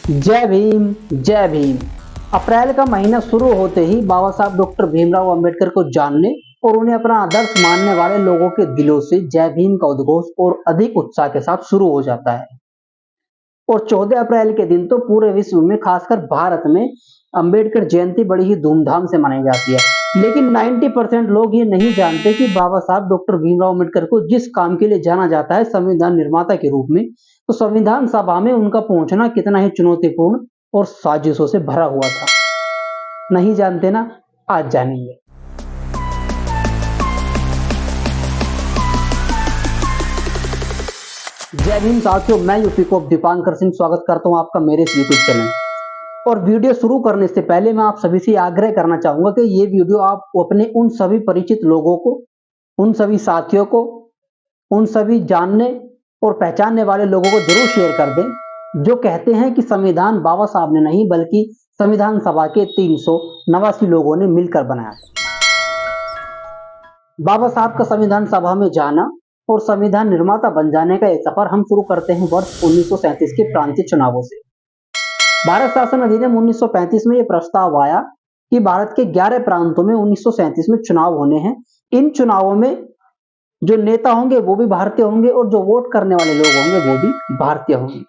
जय भीम जय भीम। अप्रैल का महीना शुरू होते ही बाबा साहब डॉक्टर भीमराव अंबेडकर को जानने और उन्हें अपना आदर्श मानने वाले लोगों के दिलों से जय भीम का उद्घोष और अधिक उत्साह के साथ शुरू हो जाता है। और 14 अप्रैल के दिन तो पूरे विश्व में, खासकर भारत में, अंबेडकर जयंती बड़ी ही धूमधाम से मनाई जाती है। लेकिन 90% लोग ये नहीं जानते कि बाबा साहब डॉक्टर भीमराव अंबेडकर को जिस काम के लिए जाना जाता है, संविधान निर्माता के रूप में, तो संविधान सभा में उनका पहुंचना कितना ही चुनौतीपूर्ण और साजिशों से भरा हुआ था। नहीं जानते ना? आज जानेंगे। जय भीम साथियों, मैं यूपी को दीपांकर सिंह स्वागत करता हूं आपका मेरे इस यूट्यूब चैनल। और वीडियो शुरू करने से पहले मैं आप सभी से आग्रह करना चाहूंगा कि ये वीडियो आप अपने उन सभी परिचित लोगों को, उन सभी साथियों को, उन सभी जानने और पहचानने वाले लोगों को जरूर शेयर कर दें जो कहते हैं कि संविधान बाबा साहब ने नहीं बल्कि संविधान सभा के 389 लोगों ने मिलकर बनाया। बाबा साहब का संविधान सभा में जाना और संविधान निर्माता बन जाने का यह सफर हम शुरू करते हैं वर्ष 1937 के प्रांतीय चुनावों से। भारत शासन अधिनियम 1935 में यह प्रस्ताव आया कि भारत के 11 प्रांतों में 1937 में चुनाव होने हैं। इन चुनावों में जो नेता होंगे वो भी भारतीय होंगे और जो वोट करने वाले लोग होंगे वो भी भारतीय होंगे।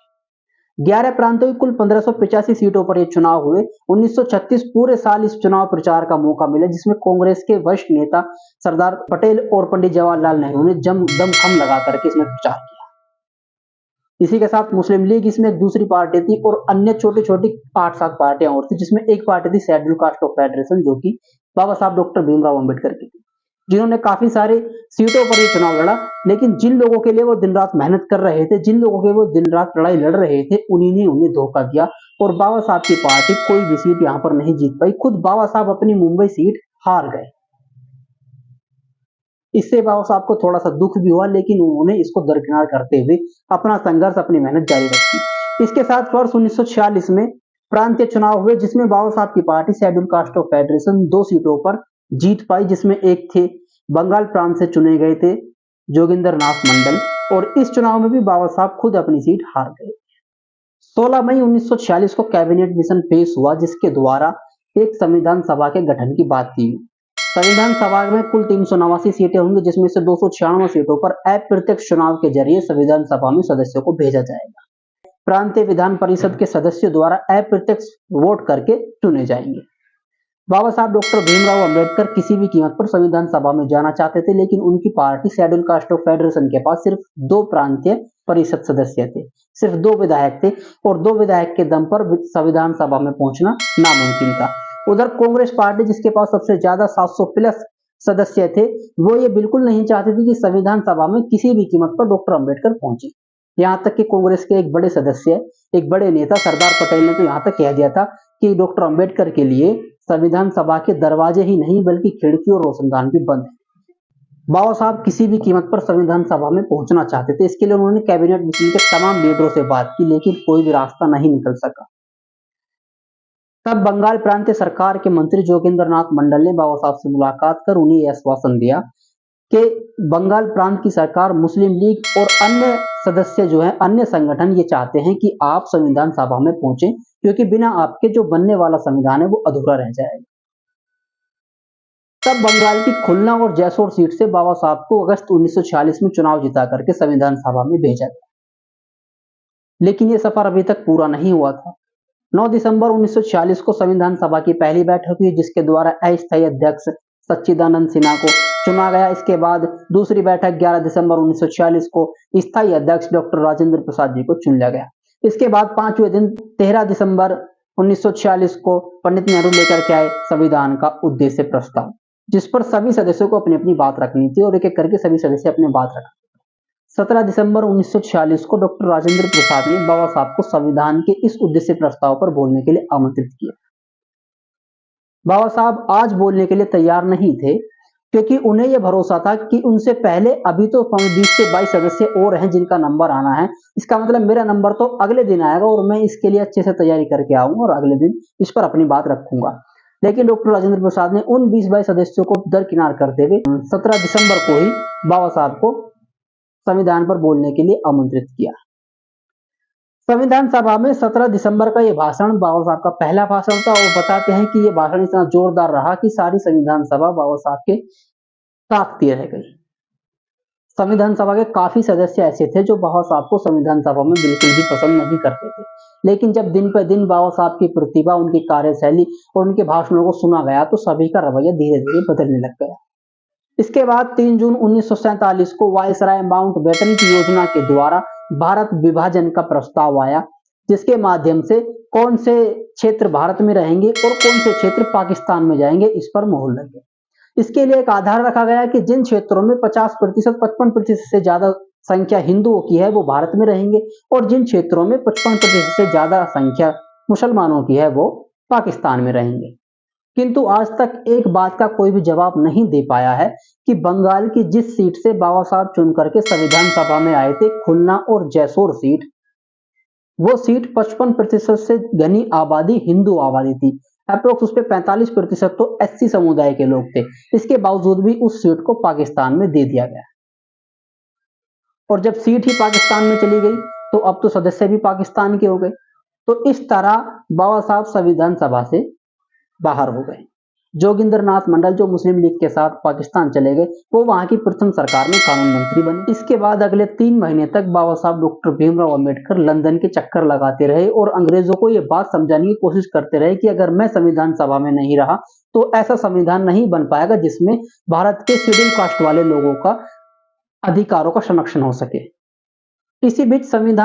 11 प्रांतों की कुल 1585 सीटों पर ये चुनाव हुए। 1936 पूरे साल इस चुनाव प्रचार का मौका मिला, जिसमें कांग्रेस के वरिष्ठ नेता सरदार पटेल और पंडित जवाहरलाल नेहरू ने दम लगा करके इसमें प्रचार किया। इसी के साथ मुस्लिम लीग इसमें एक दूसरी पार्टी थी और अन्य छोटी छोटी 8-7 पार्टियां और थी, जिसमें एक पार्टी थी शेड्यूल कास्ट ऑफ फेडरेशन, जो कि बाबा साहब डॉक्टर भीमराव अंबेडकर की थी, जिन्होंने काफी सारे सीटों पर ये चुनाव लड़ा। लेकिन जिन लोगों के लिए वो दिन रात मेहनत कर रहे थे, जिन लोगों के वो दिन रात लड़ाई लड़ रहे थे, उन्हीं ने उन्हें धोखा दिया और बाबा साहब की पार्टी कोई भी सीट यहाँ पर नहीं जीत पाई। खुद बाबा साहब अपनी मुंबई सीट हार गए। इससे बाबा साहब को थोड़ा सा दुख भी हुआ, लेकिन उन्होंने इसको दरकिनार करते हुए अपना संघर्ष, अपनी मेहनत जारी रखी। इसके साथ वर्ष 1946 में प्रांतीय चुनाव हुए, जिसमें बाबा साहब की party schedule caste of federation 2 सीटों पर जीत पाई, जिसमें एक थे बंगाल प्रांत से चुने गए थे जोगिंदर नाथ मंडल, और इस चुनाव में भी बाबा साहब खुद अपनी सीट हार गए। 16 मई 1946 को कैबिनेट मिशन पेश हुआ, जिसके द्वारा एक संविधान सभा के गठन की बात की। संविधान सभा में कुल 389 सीटें होंगी, जिसमें से 296 सीटों पर अप्रत्यक्ष चुनाव के जरिए संविधान सभा में सदस्यों को भेजा जाएगा। प्रांतीय विधान परिषद के सदस्यों द्वारा अप्रत्यक्ष वोट करके चुने जाएंगे। बाबा साहब डॉक्टर भीमराव अंबेडकर किसी भी कीमत पर संविधान सभा में जाना चाहते थे, लेकिन उनकी party schedule caste of federation के पास सिर्फ 2 प्रांतीय परिषद सदस्य थे, सिर्फ 2 विधायक थे, और 2 विधायक के दम पर संविधान सभा में पहुंचना नामुमकिन था। उधर कांग्रेस पार्टी, जिसके पास सबसे ज्यादा 700 प्लस सदस्य थे, वो ये बिल्कुल नहीं चाहती थी कि संविधान सभा में किसी भी कीमत पर डॉक्टर अंबेडकर पहुंचे। यहाँ तक कि कांग्रेस के एक बड़े सदस्य, एक बड़े नेता सरदार पटेल ने तो यहाँ तक कह दिया था कि डॉक्टर अंबेडकर के लिए संविधान सभा के दरवाजे ही नहीं बल्कि खिड़की और रोशनदान भी बंद है। बाबा साहब किसी भी कीमत पर संविधान सभा में पहुंचना चाहते थे। इसके लिए उन्होंने कैबिनेट मिशन के तमाम लीडरों से बात की, लेकिन कोई भी रास्ता नहीं निकल सका। तब बंगाल प्रांतीय सरकार के मंत्री जोगिंदर नाथ मंडल ने बाबा साहब से मुलाकात कर उन्हें यह आश्वासन दिया कि बंगाल प्रांत की सरकार, मुस्लिम लीग और अन्य सदस्य जो हैं, अन्य संगठन ये चाहते हैं कि आप संविधान सभा में पहुंचे, क्योंकि बिना आपके जो बनने वाला संविधान है वो अधूरा रह जाएगा। तब बंगाल की खुलना और जैसोर सीट से बाबा साहब को अगस्त 1946 में चुनाव जिता करके संविधान सभा में भेजा गया। लेकिन ये सफर अभी तक पूरा नहीं हुआ था। 9 दिसंबर 1946 को संविधान सभा की पहली बैठक हुई, जिसके द्वारा अस्थायी अध्यक्ष सच्चिदानंद सिन्हा को चुना गया। इसके बाद दूसरी बैठक 11 दिसंबर 1946 को स्थायी अध्यक्ष डॉक्टर राजेंद्र प्रसाद जी को चुन लिया गया। इसके बाद 5वें दिन 13 दिसंबर 1946 को पंडित नेहरू लेकर के आए संविधान का उद्देश्य प्रस्ताव, जिस पर सभी सदस्यों को अपनी अपनी बात रखनी थी और एक एक करके सभी सदस्य अपनी बात रखा। 17 दिसंबर 1946 को डॉक्टर राजेंद्र प्रसाद ने बाबा साहब को संविधान के इस उद्देश्य प्रस्ताव पर बोलने के लिए आमंत्रित किया। बाबा साहब आज बोलने के लिए तैयार नहीं थे, क्योंकि उन्हें यह भरोसा था कि उनसे पहले अभी तो 20 से 22 सदस्य और हैं जिनका नंबर आना है। इसका मतलब मेरा नंबर तो अगले दिन आएगा और मैं इसके लिए अच्छे से तैयारी करके आऊंगा और अगले दिन इस पर अपनी बात रखूंगा। लेकिन डॉक्टर राजेंद्र प्रसाद ने उन 20-22 सदस्यों को दरकिनार करते हुए 17 दिसंबर को ही बाबा साहब को संविधान पर बोलने के लिए आमंत्रित किया। संविधान सभा में 17 दिसंबर का ये भाषण बाबा साहब का पहला भाषण था और बताते हैं कि ये भाषण इतना जोरदार रहा कि सारी संविधान सभा बाबा साहब के ताकती रह गई। संविधान सभा के काफी सदस्य ऐसे थे जो बाबा साहब को संविधान सभा में बिल्कुल भी पसंद नहीं करते थे, लेकिन जब दिन पर दिन बाबा साहब की प्रतिभा, उनकी कार्यशैली और उनके भाषणों को सुना गया तो सभी का रवैया धीरे धीरे बदलने लग गया। इसके बाद 3 जून 1947 को वायसराय माउंटबेटन की योजना के द्वारा भारत विभाजन का प्रस्ताव आया, जिसके माध्यम से कौन से क्षेत्र भारत में रहेंगे और कौन से क्षेत्र पाकिस्तान में जाएंगे, इस पर मोहर लग गई। इसके लिए एक आधार रखा गया कि जिन क्षेत्रों में 50%, 55% से ज्यादा संख्या हिंदुओं की है वो भारत में रहेंगे और जिन क्षेत्रों में 55% से ज्यादा संख्या मुसलमानों की है वो पाकिस्तान में रहेंगे। किंतु आज तक एक बात का कोई भी जवाब नहीं दे पाया है कि बंगाल की जिस सीट से बाबा साहब चुन करके संविधान सभा में आए थे, खुलना और जैसोर सीट, वो सीट 55% से घनी आबादी हिंदू आबादी थी। अप्रोक्स उस पे 45% तो एससी समुदाय के लोग थे। इसके बावजूद भी उस सीट को पाकिस्तान में दे दिया गया और जब सीट ही पाकिस्तान में चली गई तो अब तो सदस्य भी पाकिस्तान के हो गए। तो इस तरह बाबा साहब संविधान सभा से बाहर हो गए। जोगिंदर नाथ मंडल जो मुस्लिम लीग के साथ पाकिस्तान चले गए, वो वहां की प्रथम सरकार में कानून मंत्री बने। इसके बाद अगले 3 महीने तक बाबा साहब डॉक्टर भीमराव अंबेडकर लंदन के चक्कर लगाते रहे और अंग्रेजों को ये बात समझाने की कोशिश करते रहे कि अगर मैं संविधान सभा में नहीं रहा तो ऐसा संविधान नहीं बन पाएगा जिसमें भारत के शेड्यूल कास्ट वाले लोगों का अधिकारों का संरक्षण हो सके। इसी बीच संविधान